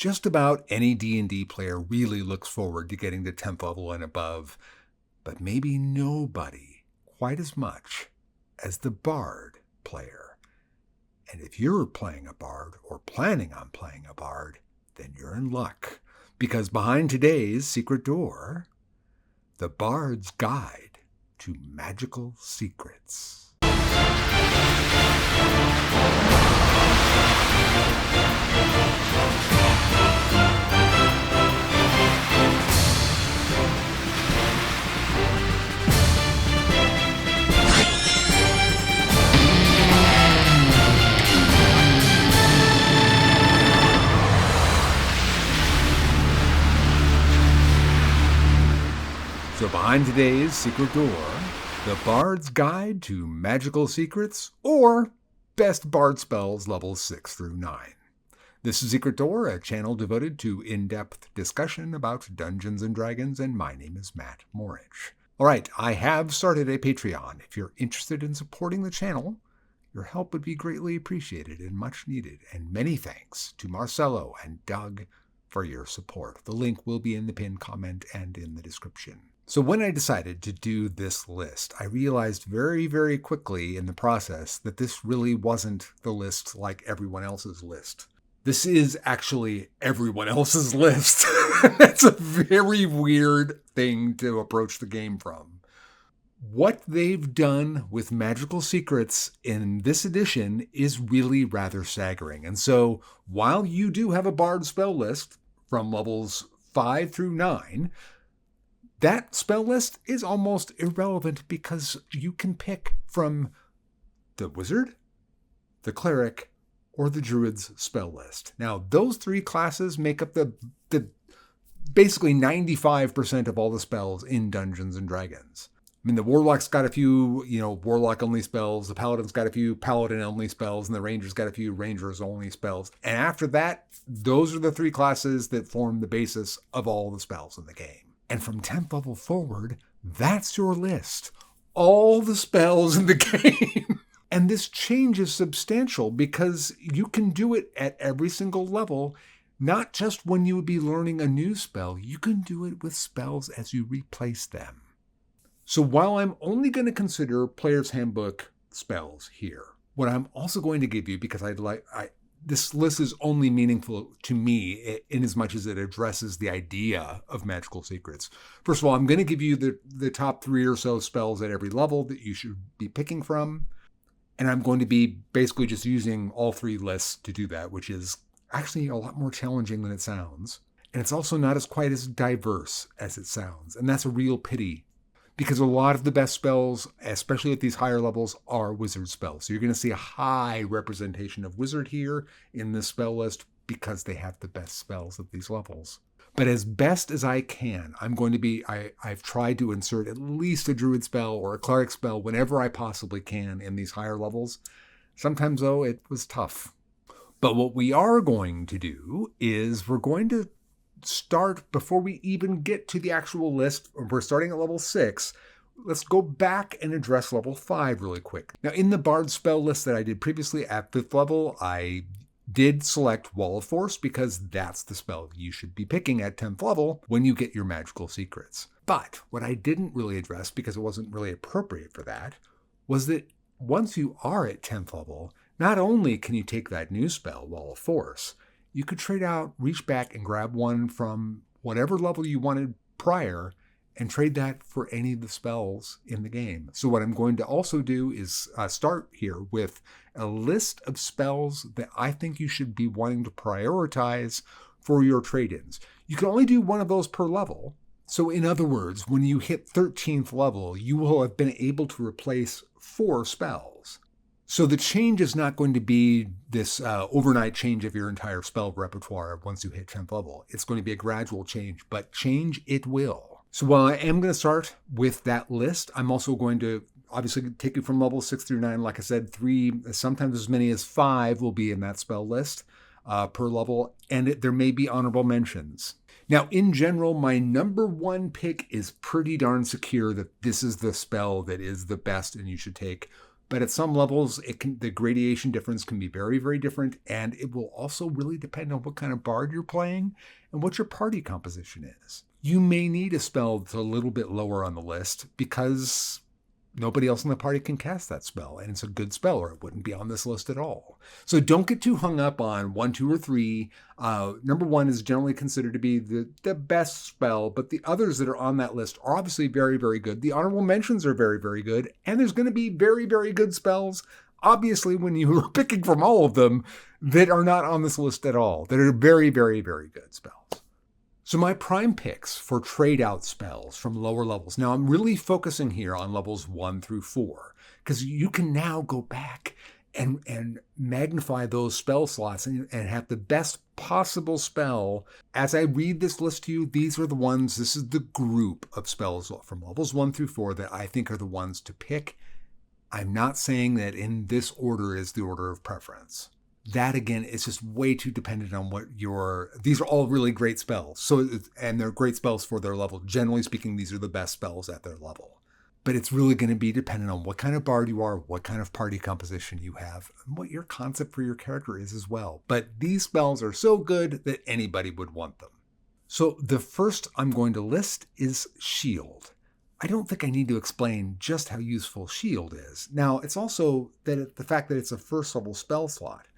Just about any D&D player really looks forward to getting to 10th level and above, but maybe nobody quite as much as the Bard player. And if you're playing a Bard or planning on playing a Bard, then you're in luck, because behind today's secret door, the Bard's Guide to Magical Secrets. So behind today's secret door, the Bard's Guide to Magical Secrets, or Best Bard Spells levels 6 through 9. This is Secret Door, a channel devoted to in-depth discussion about Dungeons & Dragons, and my name is Matt Morich. Alright, I have started a Patreon. If you're interested in supporting the channel, your help would be greatly appreciated and much needed, and many thanks to Marcelo and Doug for your support. The link will be in the pinned comment and in the description. So when I decided to do this list, I realized very, very quickly in the process that this really wasn't the list like everyone else's list. This is actually everyone else's list. That's a very weird thing to approach the game from. What they've done with Magical Secrets in this edition is really rather staggering. And so while you do have a Bard spell list from levels 5 through 9, that spell list is almost irrelevant because you can pick from the Wizard, the Cleric, or the Druid's spell list. Now, those three classes make up the basically 95% of all the spells in Dungeons & Dragons. I mean, the Warlock's got a few, Warlock-only spells, the Paladin's got a few Paladin-only spells, and the Ranger's got a few Rangers-only spells. And after that, those are the three classes that form the basis of all the spells in the game. And from 10th level forward, that's your list. All the spells in the game. And this change is substantial because you can do it at every single level, not just when you would be learning a new spell. You can do it with spells as you replace them. So while I'm only going to consider Player's Handbook spells here, what I'm also going to give you, because this list is only meaningful to me in as much as it addresses the idea of Magical Secrets. First of all, I'm going to give you the top 3 or so spells at every level that you should be picking from. And I'm going to be basically just using all 3 lists to do that, which is actually a lot more challenging than it sounds. And it's also not as quite as diverse as it sounds. And that's a real pity, because a lot of the best spells, especially at these higher levels, are wizard spells. So you're going to see a high representation of wizard here in this spell list because they have the best spells at these levels. But as best as I can, I've tried to insert at least a druid spell or a cleric spell whenever I possibly can in these higher levels. Sometimes, though, it was tough. But what we are going to do is we're going to start before we even get to the actual list. We're starting at level 6. Let's go back and address level 5 really quick. Now, in the Bard spell list that I did previously at 5th level, I did select Wall of Force because that's the spell you should be picking at 10th level when you get your Magical Secrets. But what I didn't really address, because it wasn't really appropriate for that, was that once you are at 10th level, not only can you take that new spell, Wall of Force, you could trade out, reach back, and grab one from whatever level you wanted prior and trade that for any of the spells in the game. So what I'm going to also do is start here with a list of spells that I think you should be wanting to prioritize for your trade-ins. You can only do one of those per level. So in other words, when you hit 13th level, you will have been able to replace 4 spells. So the change is not going to be this overnight change of your entire spell repertoire once you hit 10th level. It's going to be a gradual change, but change it will. So while I am going to start with that list, I'm also going to obviously take you from level 6 through 9. Like I said, 3, sometimes as many as 5 will be in that spell list per level, and there may be honorable mentions. Now, in general, my number 1 pick is pretty darn secure that this is the spell that is the best and you should take. But at some levels, the gradation difference can be very, very different. And it will also really depend on what kind of bard you're playing and what your party composition is. You may need a spell that's a little bit lower on the list because nobody else in the party can cast that spell, and it's a good spell, or it wouldn't be on this list at all. So don't get too hung up on 1, 2, or 3. Number 1 is generally considered to be the best spell, but the others that are on that list are obviously very, very good. The honorable mentions are very, very good, and there's going to be very, very good spells, obviously, when you are picking from all of them, that are not on this list at all, that are very, very, very good spells. So my prime picks for trade-out spells from lower levels. Now, I'm really focusing here on levels 1 through 4, because you can now go back and magnify those spell slots and have the best possible spell. As I read this list to you, these are the ones, this is the group of spells from levels 1 through 4 that I think are the ones to pick. I'm not saying that in this order is the order of preference. That, again, is just way too dependent on what these are all really great spells. And they're great spells for their level. Generally speaking, these are the best spells at their level. But it's really going to be dependent on what kind of bard you are, what kind of party composition you have, and what your concept for your character is as well. But these spells are so good that anybody would want them. So the first I'm going to list is Shield. I don't think I need to explain just how useful Shield is. Now, it's also the fact that it's a first level spell slot.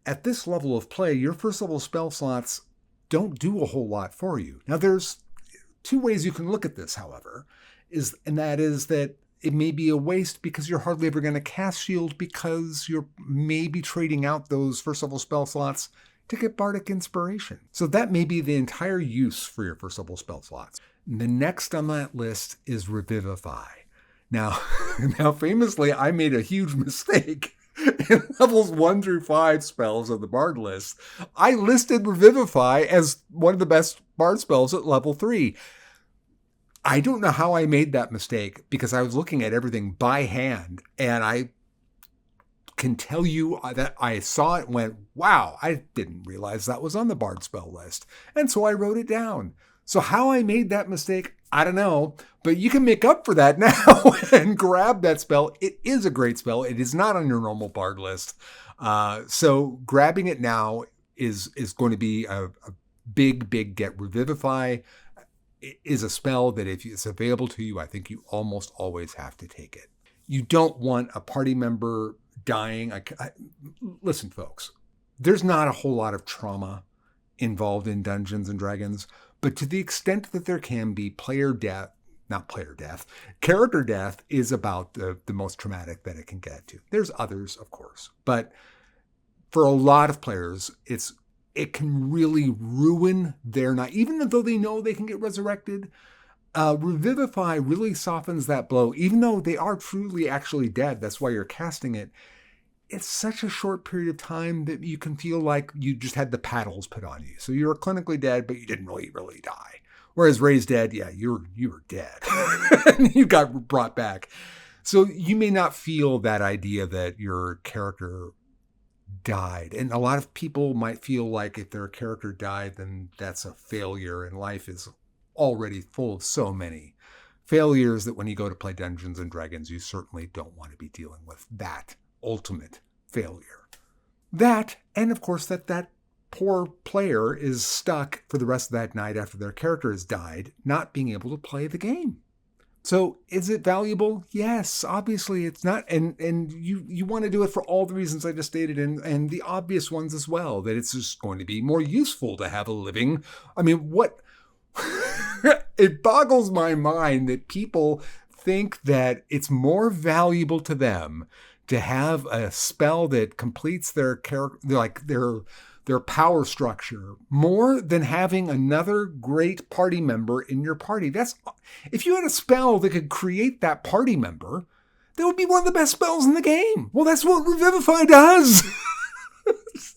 At this level of play, your first level spell slots don't do a whole lot for you. Now, there's 2 ways you can look at this, however, and that is that it may be a waste because you're hardly ever going to cast Shield because you're maybe trading out those first level spell slots to get Bardic Inspiration. So that may be the entire use for your first level spell slots. The next on that list is Revivify. Now famously, I made a huge mistake. In levels 1 through 5 spells of the Bard list, I listed Revivify as one of the best Bard spells at level 3. I don't know how I made that mistake because I was looking at everything by hand, and I can tell you that I saw it and went, wow, I didn't realize that was on the Bard spell list. And so I wrote it down. So how I made that mistake, I don't know, but you can make up for that now and grab that spell. It is a great spell. It is not on your normal Bard list. So grabbing it now is going to be a big get. Revivify is a spell that if it's available to you, I think you almost always have to take it. You don't want a party member dying. Listen, folks, there's not a whole lot of trauma involved in Dungeons and Dragons. But to the extent that there can be character death is about the most traumatic that it can get to. There's others, of course. But for a lot of players, it can really ruin their night. Even though they know they can get resurrected, Revivify really softens that blow. Even though they are truly actually dead, that's why you're casting it. It's such a short period of time that you can feel like you just had the paddles put on you. So you're clinically dead, but you didn't really die. Whereas Raised Dead, yeah, you were dead. And you got brought back. So you may not feel that idea that your character died. And a lot of people might feel like if their character died, then that's a failure. And life is already full of so many failures that when you go to play Dungeons and Dragons, you certainly don't want to be dealing with that ultimate failure. That, and of course that poor player is stuck for the rest of that night after their character has died, not being able to play the game. So is it valuable? Yes, obviously it's not. And you want to do it for all the reasons I just stated and the obvious ones as well, that it's just going to be more useful to have a living. I mean, what? It boggles my mind that people think that it's more valuable to them to have a spell that completes their character, like their power structure, more than having another great party member in your party. If you had a spell that could create that party member, that would be one of the best spells in the game. Well, that's what Revivify does.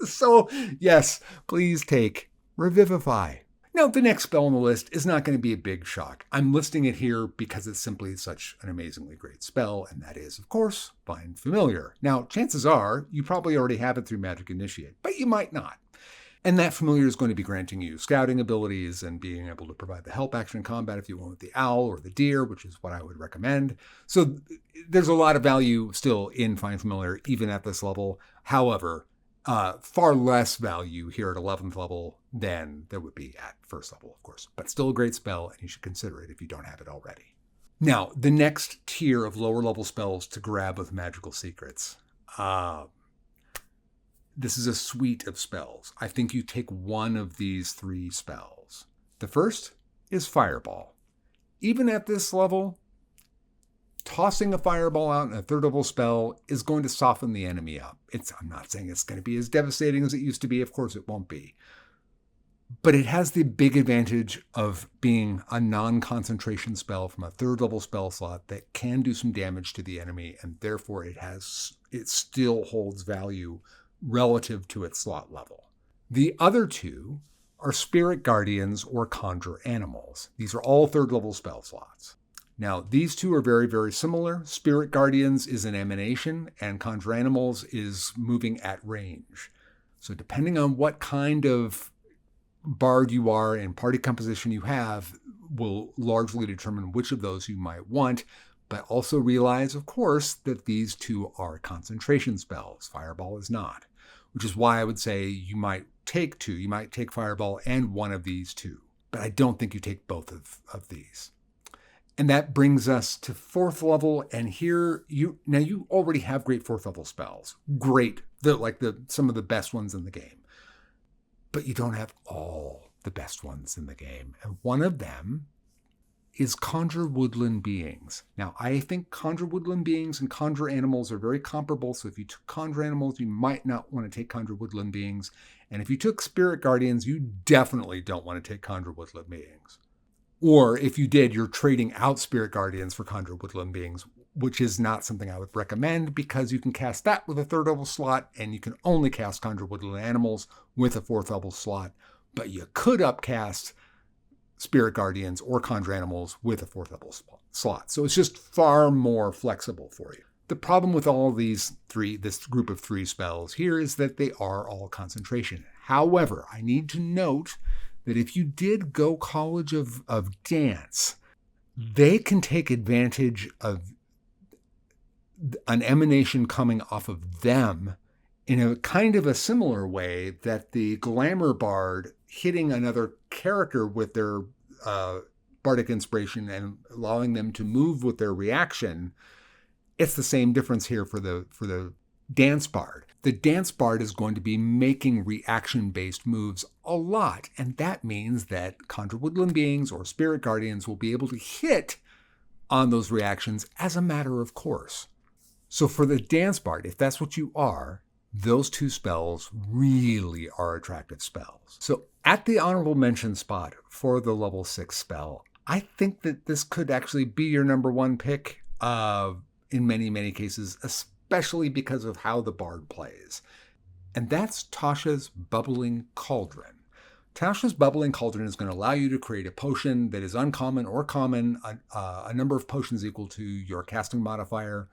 So, yes, please take Revivify. Now, the next spell on the list is not going to be a big shock. I'm listing it here because it's simply such an amazingly great spell, and that is, of course, Find Familiar. Now, chances are you probably already have it through Magic Initiate, but you might not. And that familiar is going to be granting you scouting abilities and being able to provide the help action in combat if you want with the owl or the deer, which is what I would recommend. So there's a lot of value still in Find Familiar, even at this level. However, far less value here at 11th level than there would be at first level, of course. But still a great spell, and you should consider it if you don't have it already. Now, the next tier of lower level spells to grab with magical secrets. This is a suite of spells. I think you take one of these 3 spells. The first is Fireball. Even at this level, tossing a Fireball out in a 3rd level spell is going to soften the enemy up. I'm not saying it's going to be as devastating as it used to be. Of course it won't be. But it has the big advantage of being a non-concentration spell from a 3rd level spell slot that can do some damage to the enemy, and therefore it still holds value relative to its slot level. The other 2 are Spirit Guardians or Conjure Animals. These are all 3rd level spell slots. Now, these 2 are very, very similar. Spirit Guardians is an emanation, and Conjure Animals is moving at range. So depending on what kind of bard you are and party composition you have will largely determine which of those you might want. But also realize, of course, that these 2 are concentration spells. Fireball is not. Which is why I would say you might take 2. You might take Fireball and one of these 2. But I don't think you take both of these. And that brings us to 4th level. And here, you already have great 4th level spells. Great. Some of the best ones in the game. But you don't have all the best ones in the game. And one of them is Conjure Woodland Beings. Now, I think Conjure Woodland Beings and Conjure Animals are very comparable, so if you took Conjure Animals, you might not want to take Conjure Woodland Beings. And if you took Spirit Guardians, you definitely don't want to take Conjure Woodland Beings. Or if you did, you're trading out Spirit Guardians for Conjure Woodland Beings, which is not something I would recommend because you can cast that with a 3rd level slot, and you can only cast Conjure Woodland Animals with a 4th level slot. But you could upcast Spirit Guardians or Conjure Animals with a 4th level slot. So it's just far more flexible for you. The problem with all this group of 3 spells here is that they are all concentration. However, I need to note that if you did go College of Dance, they can take advantage of an emanation coming off of them in a kind of a similar way that the Glamour Bard hitting another character with their bardic inspiration and allowing them to move with their reaction. It's the same difference here for the Dance Bard. The Dance Bard is going to be making reaction-based moves a lot, and that means that Conjure Woodland Beings or Spirit Guardians will be able to hit on those reactions as a matter of course. So for the Dance Bard, if that's what you are, those 2 spells really are attractive spells. So at the honorable mention spot for the level 6 spell, I think that this could actually be your number 1 pick in many, many cases, especially because of how the bard plays. And that's Tasha's Bubbling Cauldron. Tasha's Bubbling Cauldron is going to allow you to create a potion that is uncommon or common, a number of potions equal to your casting modifier.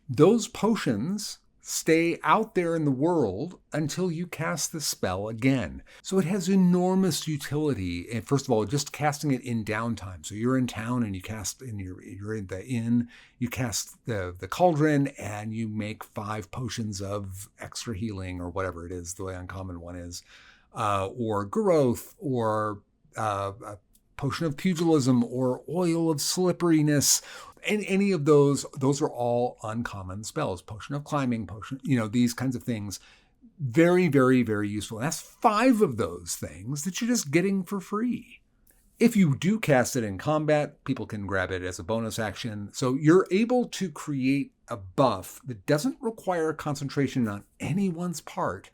Those potions stay out there in the world until you cast the spell again. So it has enormous utility. And first of all, just casting it in downtime. So you're in town and you cast, and you're in the inn, you cast the cauldron and you make 5 potions of extra healing or whatever it is, the uncommon one is, or growth, or a potion of pugilism, or oil of slipperiness. And any of those are all uncommon spells. Potion of climbing, potion, these kinds of things. Very, very, very useful. And that's 5 of those things that you're just getting for free. If you do cast it in combat, people can grab it as a bonus action. So you're able to create a buff that doesn't require concentration on anyone's part.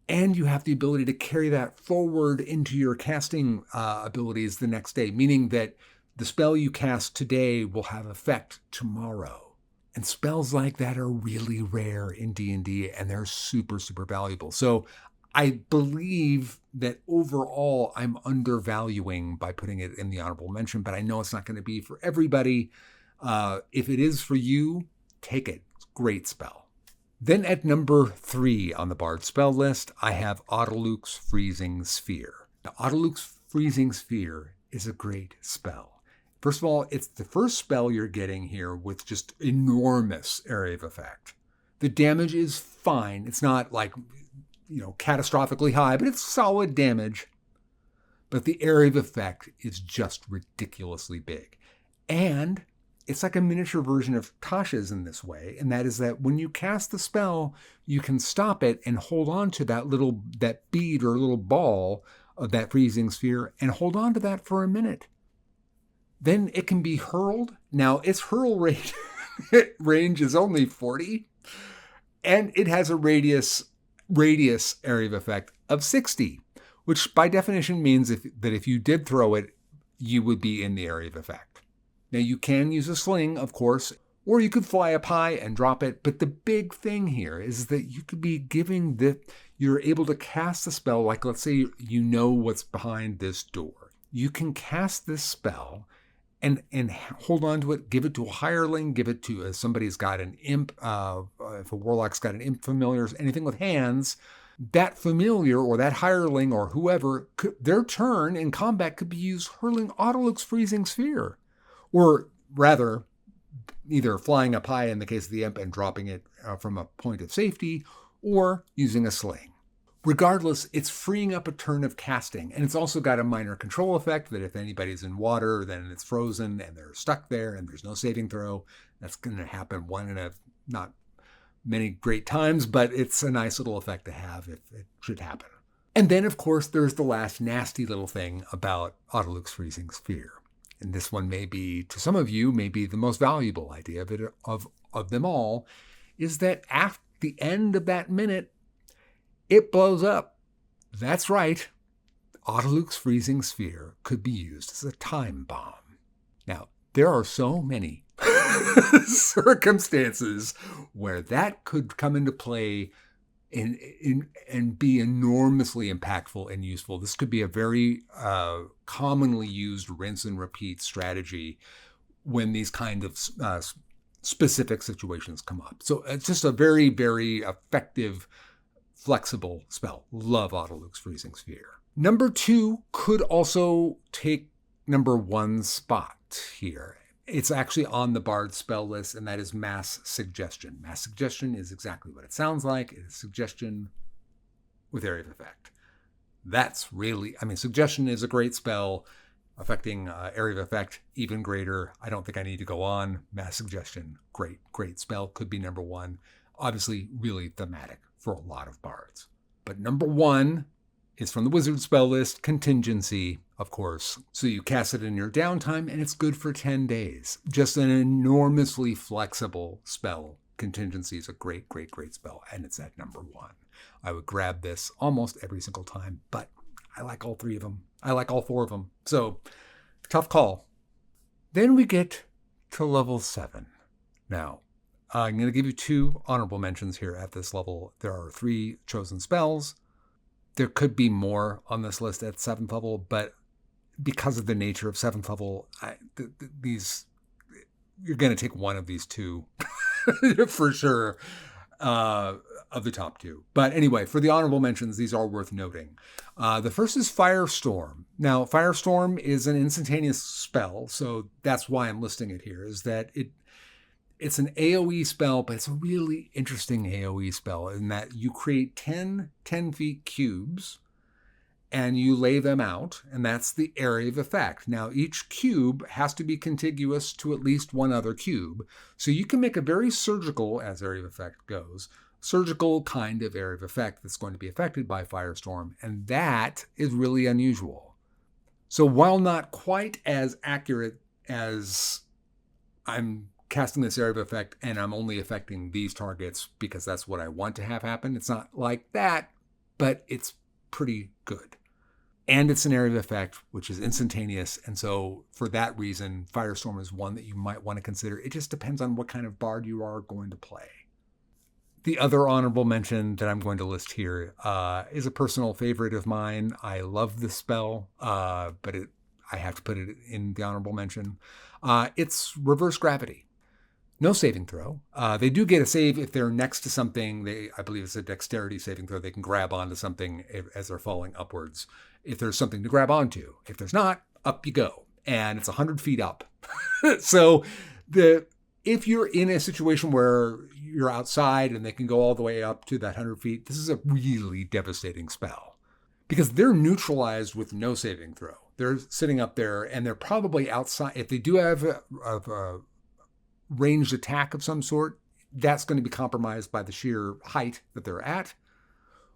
And you have the ability to carry that forward into your casting abilities the next day, meaning that the spell you cast today will have effect tomorrow. And spells like that are really rare in D&D, and they're super, super valuable. So I believe that overall I'm undervaluing by putting it in the honorable mention, but I know it's not going to be for everybody. If it is for you, take it. It's a great spell. Then at number 3 on the Bard spell list, I have Autoluke's Freezing Sphere. Now, Autoluke's Freezing Sphere is a great spell. First of all, it's the first spell you're getting here with just enormous area of effect. The damage is fine. It's not like, catastrophically high, but it's solid damage. But the area of effect is just ridiculously big. And it's like a miniature version of Tasha's in this way, and that is that when you cast the spell, you can stop it and hold on to that bead or little ball of that freezing sphere and hold on to that for a minute. Then it can be hurled. Now, its hurl rate range is only 40, and it has a radius area of effect of 60, which by definition means that if you did throw it, you would be in the area of effect. Now, you can use a sling, of course, or you could fly up high and drop it. But the big thing here is that you could be you're able to cast the spell, like let's say you know what's behind this door. You can cast this spell and hold on to it, give it to a hireling, give it to somebody's got an imp, if a warlock's got an imp familiar, anything with hands, that familiar or that hireling or whoever, their turn in combat could be used hurling Autoluke's Freezing Sphere. Or rather, either flying up high in the case of the imp and dropping it from a point of safety, or using a sling. Regardless, it's freeing up a turn of casting, and it's also got a minor control effect that if anybody's in water, then it's frozen and they're stuck there and there's no saving throw. That's going to happen one in a not many great times, but it's a nice little effect to have if it should happen. And then, of course, there's the last nasty little thing about Autoluke's Freezing Sphere. And this one may be, to some of you, may be the most valuable idea of them all, is that at the end of that minute, it blows up. That's right. Autoluke's Freezing Sphere could be used as a time bomb. Now, there are so many circumstances where that could come into play and be enormously impactful and useful. This could be a very commonly used rinse and repeat strategy when these kind of specific situations come up. So it's just a very, very effective, flexible spell. Love Autoluke's Freezing Sphere. Number 2 could also take number 1's spot here. It's actually on the Bard spell list, and that is Mass Suggestion. Mass Suggestion is exactly what it sounds like. It is suggestion with area of effect. Suggestion is a great spell, affecting area of effect even greater. I don't think I need to go on. Mass Suggestion, great spell, could be number 1. Obviously, really thematic for a lot of bards. But number 1 is from the Wizard spell list, Contingency, of course. So you cast it in your downtime, and it's good for 10 days. Just an enormously flexible spell. Contingency is a great spell, and it's at number 1. I would grab this almost every single time, but I like all 3 of them. I like all 4 of them. So, tough call. Then we get to level 7. Now, I'm going to give you 2 honorable mentions here at this level. There are 3 chosen spells. There could be more on this list at 7th level, but because of the nature of 7th level, you're going to take one of these 2 for sure of the top 2. But anyway, for the honorable mentions, these are worth noting. The first is Firestorm. Now, Firestorm is an instantaneous spell, so that's why I'm listing it here, is that it's an AoE spell, but it's a really interesting AoE spell in that you create 10 10-feet cubes and you lay them out, and that's the area of effect. Now, each cube has to be contiguous to at least one other cube. So you can make a very surgical, as area of effect goes, surgical kind of area of effect that's going to be affected by Firestorm, and that is really unusual. So while not quite as accurate as I'm casting this area of effect and I'm only affecting these targets because that's what I want to have happen, it's not like that, but it's pretty good. And it's an area of effect, which is instantaneous. And so for that reason, Firestorm is one that you might want to consider. It just depends on what kind of bard you are going to play. The other honorable mention that I'm going to list here is a personal favorite of mine. I love this spell, but I have to put it in the honorable mention. It's Reverse Gravity. No saving throw. They do get a save if they're next to something. I believe it's a dexterity saving throw. They can grab onto something as they're falling upwards if there's something to grab onto. If there's not, up you go. And it's 100 feet up. So if you're in a situation where you're outside and they can go all the way up to that 100 feet, this is a really devastating spell. Because they're neutralized with no saving throw. They're sitting up there and they're probably outside. If they do have a ranged attack of some sort, that's going to be compromised by the sheer height that they're at.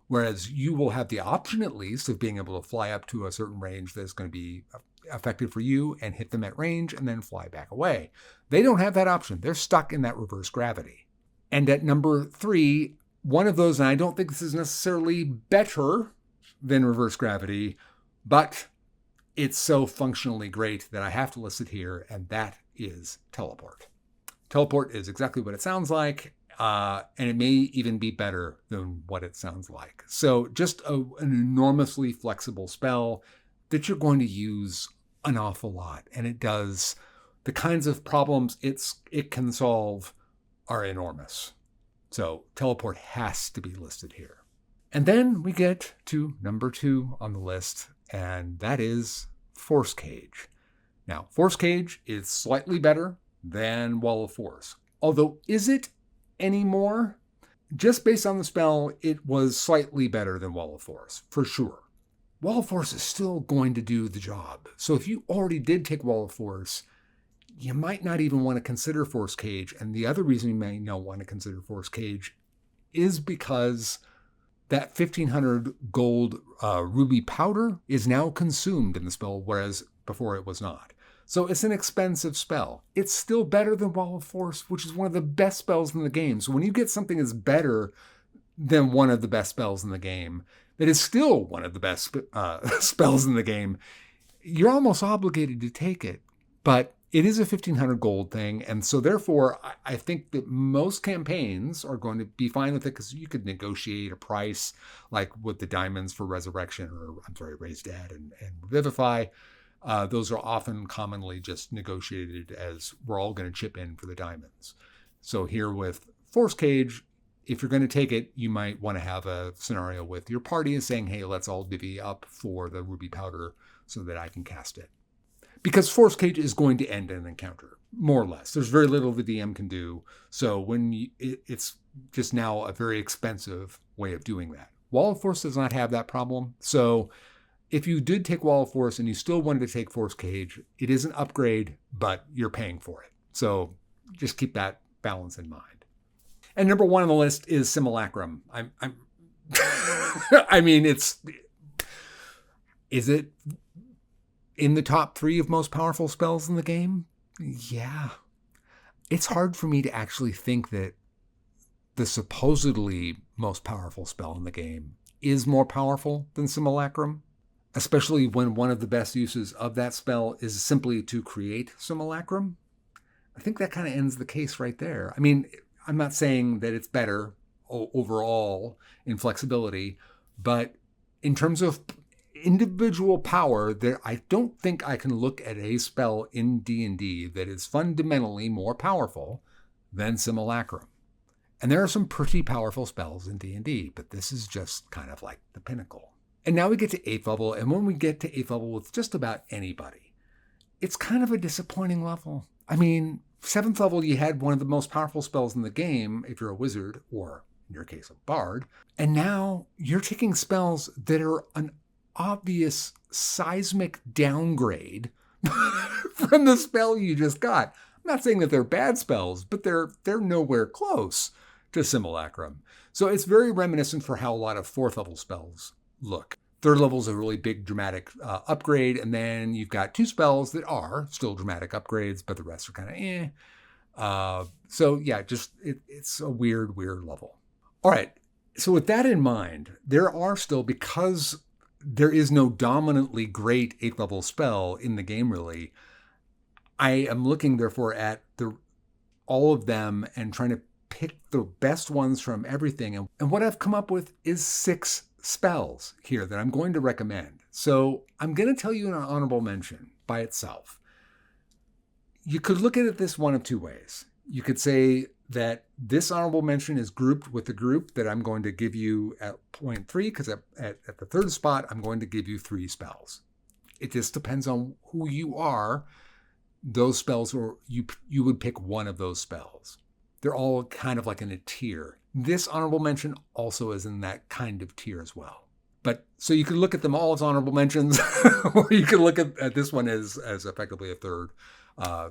Whereas you will have the option, at least, of being able to fly up to a certain range that's going to be effective for you and hit them at range and then fly back away. They don't have that option. They're stuck in that reverse gravity. And at number 3, one of those, and I don't think this is necessarily better than reverse gravity, but it's so functionally great that I have to list it here, and that is teleport. Teleport is exactly what it sounds like, and it may even be better than what it sounds like. So just an enormously flexible spell that you're going to use an awful lot, and it does. The kinds of problems it can solve are enormous. So teleport has to be listed here. And then we get to number 2 on the list, and that is Force Cage. Now, Force Cage is slightly better than Wall of Force. Although, is it anymore? Just based on the spell, it was slightly better than Wall of Force, for sure. Wall of Force is still going to do the job. So if you already did take Wall of Force, you might not even want to consider Force Cage. And the other reason you may not want to consider Force Cage is because that 1,500 gold ruby powder is now consumed in the spell, whereas before it was not. So it's an expensive spell. It's still better than Wall of Force, which is one of the best spells in the game. So when you get something that's better than one of the best spells in the game, that is still one of the best spells in the game, you're almost obligated to take it. But it is a 1,500 gold thing, and so therefore I think that most campaigns are going to be fine with it because you could negotiate a price, like with the diamonds for Resurrection, Raise Dead and Revivify. Those are often commonly just negotiated as we're all going to chip in for the diamonds. So here with Force Cage, if you're going to take it, you might want to have a scenario with your party and saying, hey, let's all divvy up for the ruby powder so that I can cast it. Because Force Cage is going to end an encounter, more or less. There's very little the DM can do. So it's just now a very expensive way of doing that. Wall of Force does not have that problem. So if you did take Wall of Force and you still wanted to take Force Cage, it is an upgrade, but you're paying for it. So just keep that balance in mind. And number 1 on the list is Simulacrum. I mean, is it in the top 3 of most powerful spells in the game? Yeah. It's hard for me to actually think that the supposedly most powerful spell in the game is more powerful than Simulacrum, especially when one of the best uses of that spell is simply to create Simulacrum. I think that kind of ends the case right there. I mean, I'm not saying that it's better overall in flexibility, but in terms of individual power, I don't think I can look at a spell in D&D that is fundamentally more powerful than Simulacrum. And there are some pretty powerful spells in D&D, but this is just kind of like the pinnacle. And now we get to 8th level, and when we get to 8th level with just about anybody, it's kind of a disappointing level. I mean, 7th level, you had one of the most powerful spells in the game, if you're a wizard, or in your case, a bard. And now you're taking spells that are an obvious seismic downgrade from the spell you just got. I'm not saying that they're bad spells, but they're nowhere close to Simulacrum. So it's very reminiscent for how a lot of 4th level spells look. 3rd level is a really big dramatic upgrade, and then you've got 2 spells that are still dramatic upgrades, but the rest are kind of so yeah, it's a weird level. All right, so with that in mind, there are still, because there is no dominantly great 8th level spell in the game really, I am looking therefore at all of them and trying to pick the best ones from everything. And what I've come up with is 6 spells here that I'm going to recommend. So I'm going to tell you an honorable mention by itself. You could look at it this one of 2 ways. You could say that this honorable mention is grouped with the group that I'm going to give you at point 3, because at the third spot, I'm going to give you 3 spells. It just depends on who you are. Those spells, or you would pick one of those spells. They're all kind of like in a tier. This honorable mention also is in that kind of tier as well. But so you could look at them all as honorable mentions, or you could look at this one as effectively a third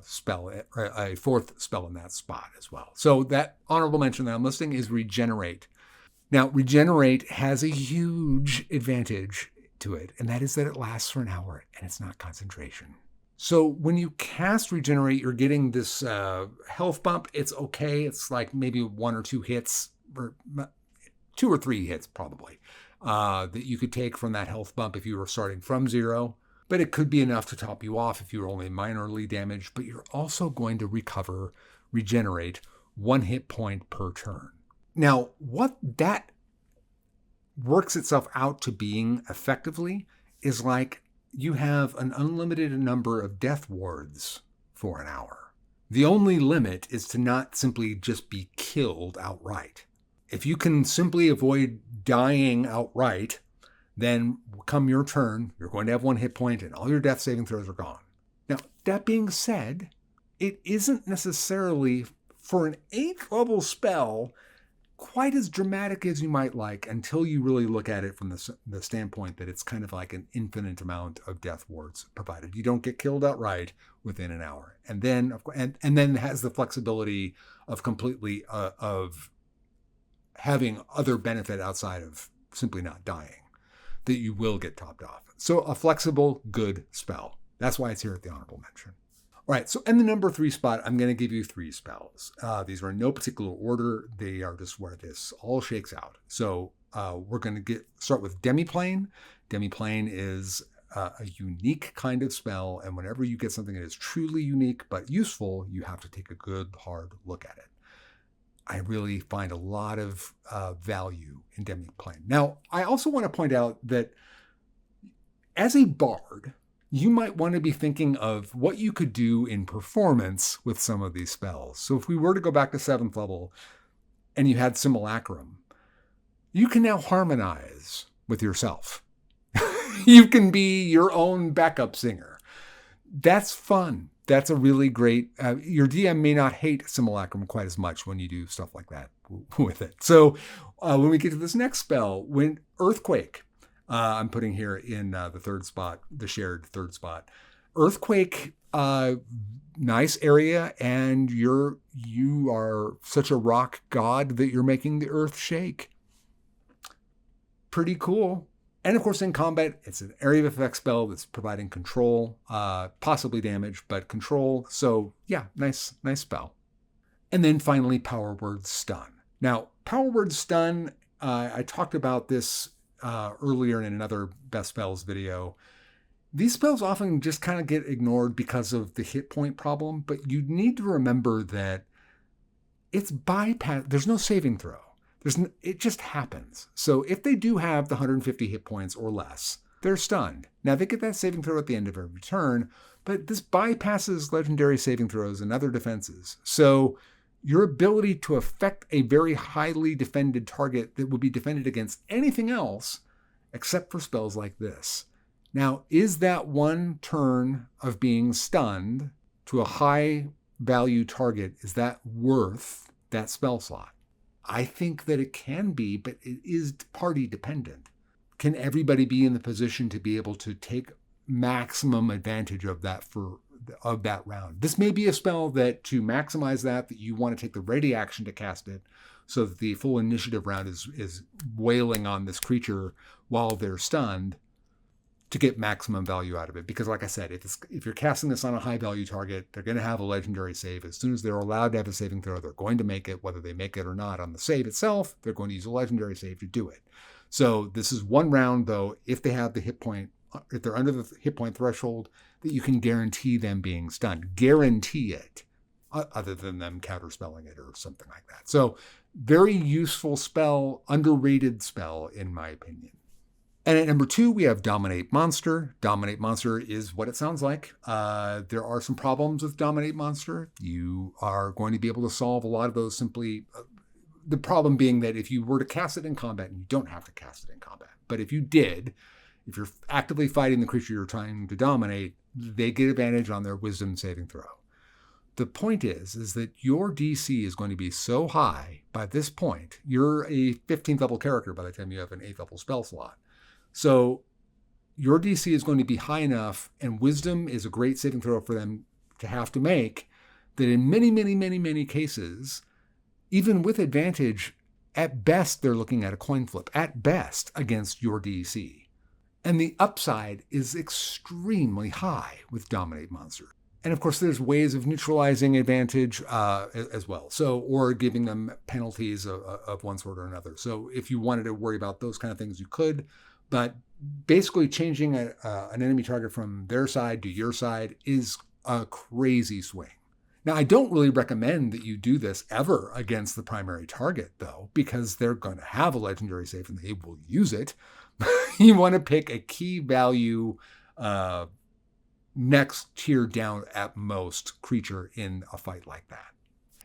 spell, a fourth spell in that spot as well. So that honorable mention that I'm listing is Regenerate. Now, Regenerate has a huge advantage to it, and that is that it lasts for an hour and it's not concentration. So when you cast Regenerate, you're getting this health bump. It's okay. It's like maybe 1 or 2 hits, or 2 or 3 hits probably, that you could take from that health bump if you were starting from 0. But it could be enough to top you off if you were only minorly damaged. But you're also going to regenerate 1 hit point per turn. Now, what that works itself out to being effectively is like you have an unlimited number of death wards for an hour. The only limit is to not simply just be killed outright. If you can simply avoid dying outright, then come your turn, you're going to have 1 hit point and all your death saving throws are gone. Now, that being said, it isn't necessarily, for an 8th level spell, quite as dramatic as you might like until you really look at it from the standpoint that it's kind of like an infinite amount of death wards provided. You don't get killed outright within an hour. And then and then has the flexibility of completely of having other benefit outside of simply not dying, that you will get topped off. So a flexible, good spell. That's why it's here at the honorable mention. All right, so in the number 3 spot, I'm going to give you 3 spells. These are in no particular order. They are just where this all shakes out. So we're going to start with Demiplane. Demiplane is a unique kind of spell, and whenever you get something that is truly unique but useful, you have to take a good, hard look at it. I really find a lot of value in Demiplane. Now, I also want to point out that as a bard, you might want to be thinking of what you could do in performance with some of these spells. So if we were to go back to 7th level and you had Simulacrum, you can now harmonize with yourself. You can be your own backup singer. That's fun. That's a really great, your DM may not hate Simulacrum quite as much when you do stuff like that with it. So when we get to this next spell, when Earthquake, I'm putting here in the 3rd spot, the shared 3rd spot. Earthquake, nice area, and you are such a rock god that you're making the earth shake. Pretty cool. And of course, in combat, it's an area of effect spell that's providing control, possibly damage, but control. So yeah, nice spell. And then finally, Power Word Stun. Now, Power Word Stun, I talked about this earlier in another Best Spells video. These spells often just kind of get ignored because of the hit point problem, but you need to remember that it's bypass. There's no saving throw. It just happens. So if they do have the 150 hit points or less, they're stunned. Now they get that saving throw at the end of every turn, but this bypasses legendary saving throws and other defenses. So your ability to affect a very highly defended target that would be defended against anything else except for spells like this. Now, is that 1 turn of being stunned to a high value target, is that worth that spell slot? I think that it can be, but it is party dependent. Can everybody be in the position to be able to take maximum advantage of that round? This may be a spell that to maximize that you want to take the ready action to cast it so that the full initiative round is wailing on this creature while they're stunned to get maximum value out of it. Because like I said, if you're casting this on a high value target, they're going to have a legendary save. As soon as they're allowed to have a saving throw, they're going to make it. Whether they make it or not on the save itself, they're going to use a legendary save to do it. So this is 1 round, though, if they have the hit point, if they're under the hit point threshold, that you can guarantee them being stunned. Guarantee it, other than them counterspelling it or something like that. So very useful spell, underrated spell, in my opinion. And at number 2, we have Dominate Monster. Dominate Monster is what it sounds like. There are some problems with Dominate Monster. You are going to be able to solve a lot of those simply. The problem being that if you were to cast it in combat, and you don't have to cast it in combat, but if you did, if you're actively fighting the creature you're trying to dominate, they get advantage on their wisdom saving throw. The point is that your DC is going to be so high by this point. You're a 15th level character by the time you have an 8th level spell slot. So your DC is going to be high enough, and wisdom is a great saving throw for them to have to make, that in many, many, many, many cases, even with advantage, at best, they're looking at a coin flip, at best, against your DC. And the upside is extremely high with Dominate Monster. And of course, there's ways of neutralizing advantage as well. So, or giving them penalties of one sort or another. So if you wanted to worry about those kind of things, you could. But basically changing an enemy target from their side to your side is a crazy swing. Now, I don't really recommend that you do this ever against the primary target, though, because they're going to have a legendary save and they will use it. You want to pick a key value next tier down at most creature in a fight like that.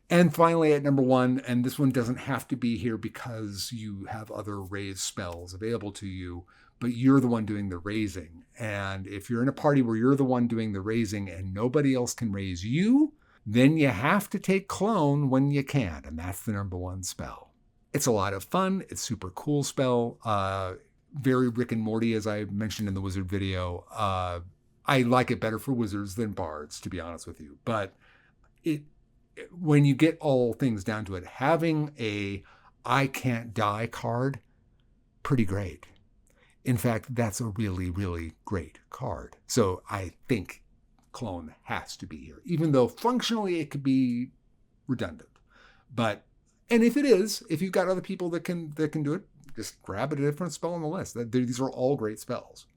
And finally, at number 1, and this one doesn't have to be here because you have other raise spells available to you, but you're the one doing the raising. And if you're in a party where you're the one doing the raising and nobody else can raise you, then you have to take Clone when you can, and that's the number 1 spell. It's a lot of fun. It's super cool spell. Very Rick and Morty, as I mentioned in the Wizard video. I like it better for Wizards than Bards, to be honest with you. But when you get all things down to it, having a I can't die card, pretty great. In fact, that's a really, really great card. So I think Clone has to be here, even though functionally it could be redundant. And if it is, if you've got other people that can do it, just grab a different spell on the list. These are all great spells.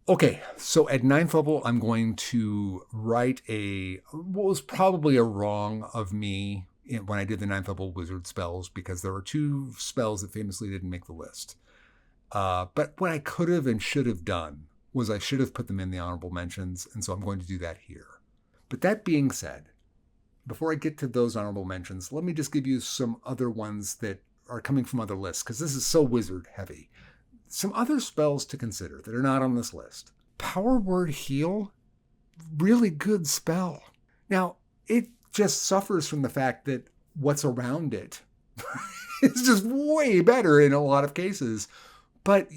Okay, so at 9th level, I'm going to write what was probably a wrong of me when I did the 9th level wizard spells, because there were 2 spells that famously didn't make the list. But what I could have and should have done was I should have put them in the honorable mentions, and so I'm going to do that here. But that being said, before I get to those honorable mentions, let me just give you some other ones that are coming from other lists, because this is so wizard heavy. Some other spells to consider that are not on this list. Power Word Heal, really good spell. Now, it just suffers from the fact that what's around it is just way better in a lot of cases. But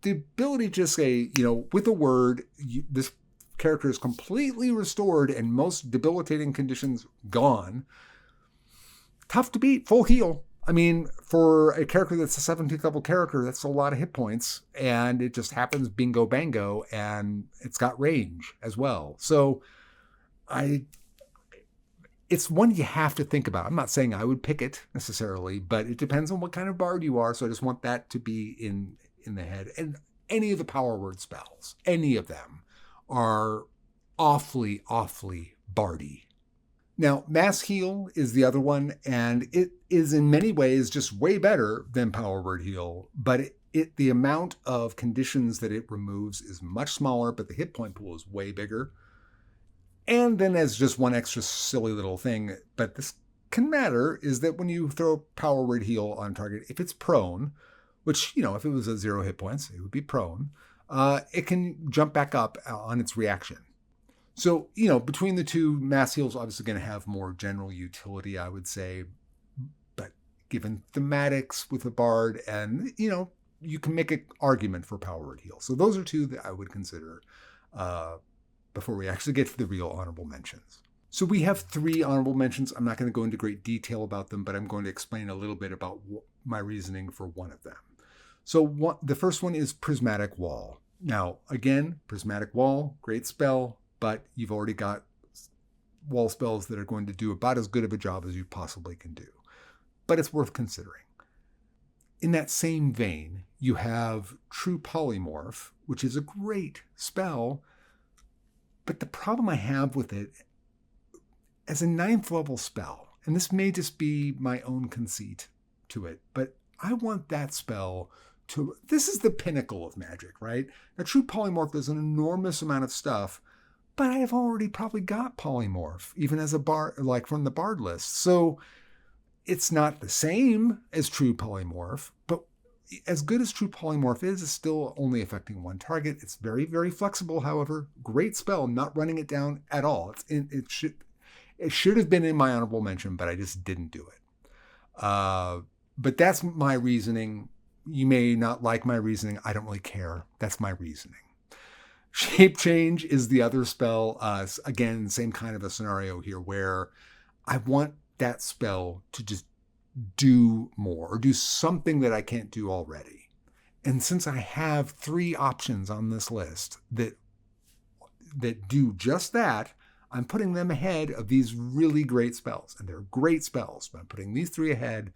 the ability to just say, with a word, this character is completely restored and most debilitating conditions gone. Tough to beat, full heal. I mean, for a character that's a 17th level character, that's a lot of hit points, and it just happens bingo bango, and it's got range as well. So it's one you have to think about. I'm not saying I would pick it necessarily, but it depends on what kind of bard you are, so I just want that to be in the head. And any of the power word spells, any of them, are awfully, awfully bardy. Now, Mass Heal is the other one, and it is in many ways just way better than Power Word Heal, but the amount of conditions that it removes is much smaller, but the hit point pool is way bigger. And then as just one extra silly little thing, but this can matter, is that when you throw Power Word Heal on target, if it's prone, which, if it was at 0 hit points, it would be prone, it can jump back up on its reaction. So, between the 2, Mass Heal's obviously going to have more general utility, I would say. But given thematics with the Bard, and, you can make an argument for Power Word Heal. So those are 2 that I would consider before we actually get to the real honorable mentions. So we have 3 honorable mentions. I'm not going to go into great detail about them, but I'm going to explain a little bit about my reasoning for one of them. So the first one is Prismatic Wall. Now, again, Prismatic Wall, great spell, but you've already got wall spells that are going to do about as good of a job as you possibly can do. But it's worth considering. In that same vein, you have True Polymorph, which is a great spell, but the problem I have with it, as a 9th level spell, and this may just be my own conceit to it, but I want that spell this is the pinnacle of Magic, right? Now, True Polymorph does an enormous amount of stuff, but I have already probably got Polymorph, even as a bard, like from the Bard list. So it's not the same as True Polymorph, but as good as True Polymorph is, it's still only affecting one target. It's very, very flexible, however. Great spell, not running it down at all. It should have been in my honorable mention, but I just didn't do it. But that's my reasoning. You may not like my reasoning. I don't really care. That's my reasoning. Shape Change is the other spell. Again, same kind of a scenario here where I want that spell to just do more or do something that I can't do already. And since I have 3 options on this list that do just that, I'm putting them ahead of these really great spells. And they're great spells, but I'm putting these 3 ahead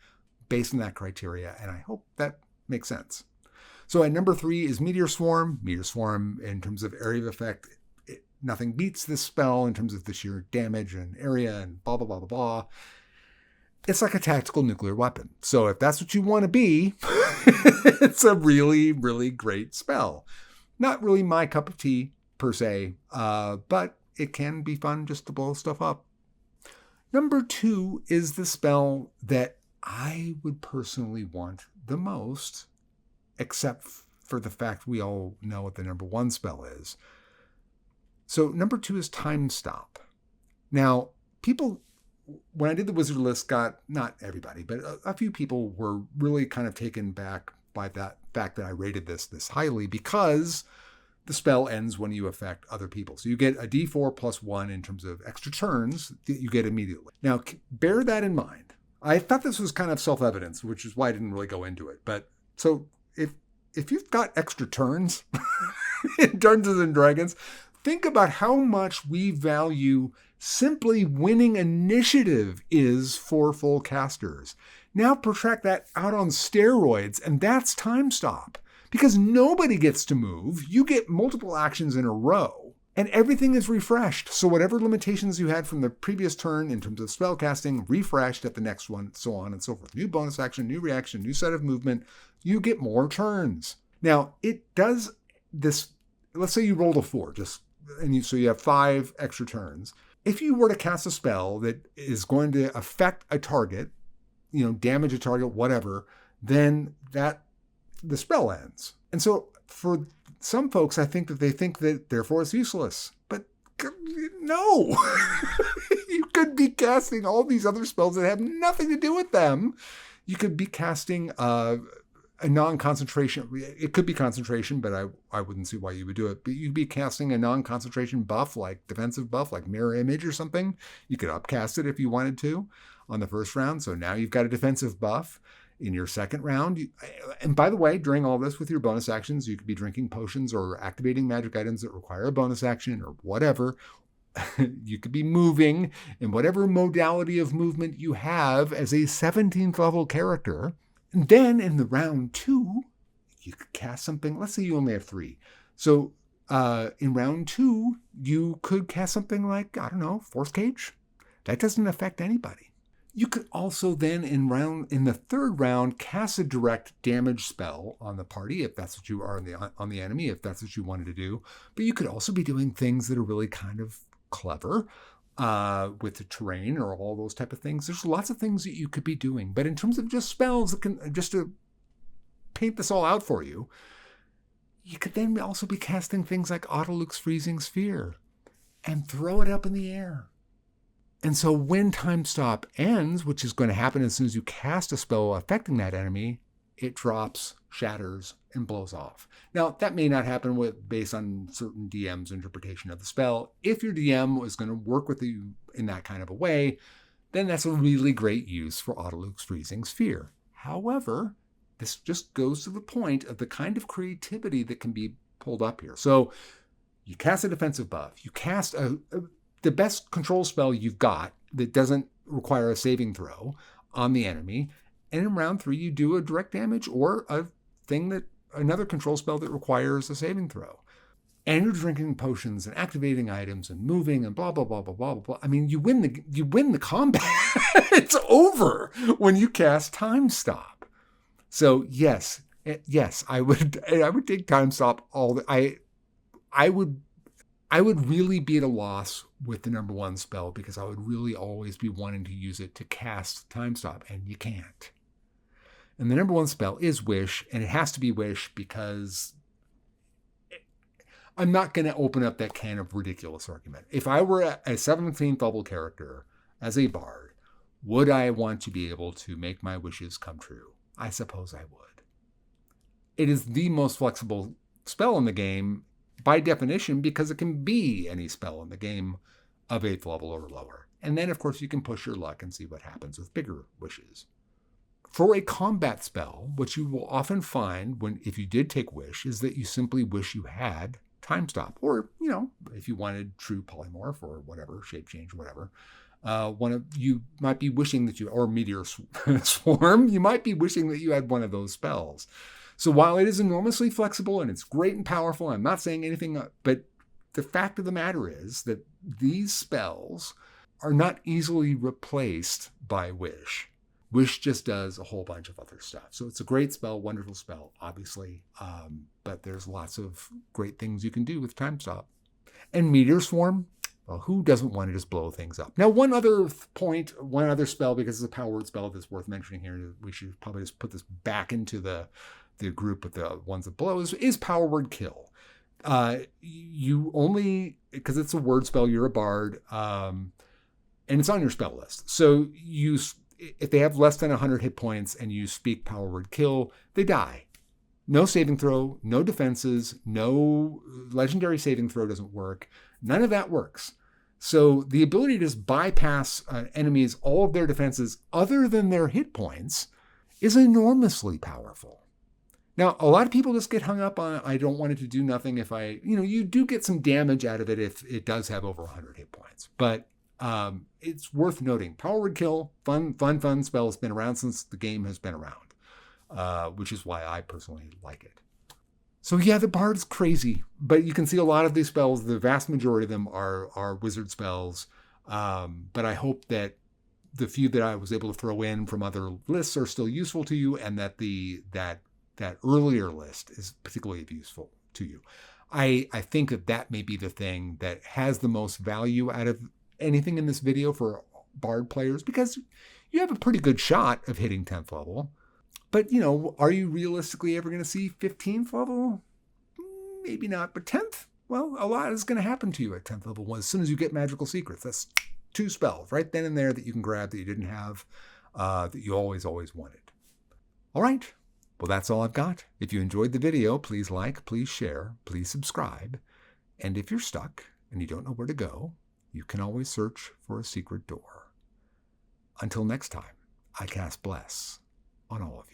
based on that criteria. And I hope that makes sense. So at number 3 is Meteor Swarm. Meteor Swarm, in terms of area of effect, nothing beats this spell in terms of the sheer damage and area and blah, blah, blah, blah, blah. It's like a tactical nuclear weapon. So if that's what you want to be, it's a really, really great spell. Not really my cup of tea, per se, but it can be fun just to blow stuff up. Number 2 is the spell that I would personally want the most, except for the fact we all know what the number 1 spell is. So number 2 is Time Stop. Now, people, when I did the wizard list, not everybody, but a few people were really kind of taken back by that fact that I rated this highly, because the spell ends when you affect other people. So you get a d4 plus 1 in terms of extra turns that you get immediately. Now, bear that in mind. I thought this was kind of self-evident, which is why I didn't really go into it. But so if you've got extra turns in Dungeons and Dragons, think about how much we value simply winning initiative is for full casters. Now protract that out on steroids, and that's Time Stop. Because nobody gets to move, you get multiple actions in a row, and everything is refreshed. So whatever limitations you had from the previous turn in terms of spell casting, refreshed at the next one, so on and so forth. New bonus action, new reaction, new set of movement, you get more turns. Now, it does this, let's say you rolled a 4, so you have 5 extra turns. If you were to cast a spell that is going to affect a target, damage a target, whatever, then the spell ends. And so for some folks, I think that therefore it's useless. But no, you could be casting all these other spells that have nothing to do with them. You could be casting a non-concentration. It could be concentration, but I wouldn't see why you would do it. But you'd be casting a non-concentration buff, like defensive buff, like Mirror Image or something. You could upcast it if you wanted to on the first round. So now you've got a defensive buff. In your second round, and by the way, during all this with your bonus actions, you could be drinking potions or activating magic items that require a bonus action or whatever. You could be moving in whatever modality of movement you have as a 17th level character. And then in the round 2, you could cast something. Let's say you only have 3. So in round 2, you could cast something like, I don't know, Force Cage. That doesn't affect anybody. You could also then, in the third round, cast a direct damage spell on the party, if that's what you are on the enemy, if that's what you wanted to do. But you could also be doing things that are really kind of clever with the terrain or all those type of things. There's lots of things that you could be doing. But in terms of just spells, that can, just to paint this all out for you, you could then also be casting things like Autoluke's Freezing Sphere and throw it up in the air. And so when Time Stop ends, which is going to happen as soon as you cast a spell affecting that enemy, it drops, shatters, and blows off. Now, that may not happen based on certain DM's interpretation of the spell. If your DM was going to work with you in that kind of a way, then that's a really great use for Autoluke's Freezing Sphere. However, this just goes to the point of the kind of creativity that can be pulled up here. So you cast a defensive buff. You cast the best control spell you've got that doesn't require a saving throw on the enemy. And in round 3, you do a direct damage or another control spell that requires a saving throw. And you're drinking potions and activating items and moving and blah, blah, blah, blah, blah, blah. I mean, you win the combat. It's over when you cast Time Stop. So yes, Yes, I would. I would take time stop all the. I would. I would really be at a loss with the number one spell because I would really always be wanting to use it to cast time stop, and you can't. And the number one spell is Wish, and it has to be Wish because I'm not going to open up that can of ridiculous argument. If I were a 17th level character as a bard, would I want to be able to make my wishes come true? I suppose I would. It is the most flexible spell in the game by definition because it can be any spell in the game of 8th level or lower. And then, of course, you can push your luck and see what happens with bigger wishes. For a combat spell, what you will often find if you did take Wish is that you simply wish you had time stop. Or, if you wanted true polymorph or whatever, shape change, whatever, you might be wishing that or meteor swarm, you might be wishing that you had one of those spells. So while it is enormously flexible and it's great and powerful, I'm not saying anything, but the fact of the matter is that these spells are not easily replaced by Wish. Wish just does a whole bunch of other stuff. So it's a great spell, wonderful spell, obviously, but there's lots of great things you can do with time stop. And Meteor Swarm, well, who doesn't want to just blow things up? Now, one other spell, because it's a power word spell that's worth mentioning here, we should probably just put this back into the group with the ones that blow, is power word kill. You only, because it's a word spell, you're a bard, and it's on your spell list. So if they have less than 100 hit points and you speak power word kill, they die. No saving throw, no defenses, no legendary saving throw doesn't work. None of that works. So the ability to just bypass enemies, all of their defenses other than their hit points, is enormously powerful. Now, a lot of people just get hung up on, I don't want it to do nothing if you do get some damage out of it if it does have over 100 hit points. But it's worth noting. Power word kill, fun spell, has been around since the game has been around, which is why I personally like it. So yeah, the bard's crazy, but you can see a lot of these spells, the vast majority of them are wizard spells. But I hope that the few that I was able to throw in from other lists are still useful to you, and that that earlier list is particularly useful to you. I think that may be the thing that has the most value out of anything in this video for bard players, because you have a pretty good shot of hitting 10th level. But, are you realistically ever going to see 15th level? Maybe not. But 10th? Well, a lot is going to happen to you at 10th level as soon as you get magical secrets. That's 2 spells right then and there that you can grab that you didn't have, that you always wanted. All right. Well, that's all I've got. If you enjoyed the video, please like, please share, please subscribe. And if you're stuck and you don't know where to go, you can always search for a secret door. Until next time, I cast bless on all of you.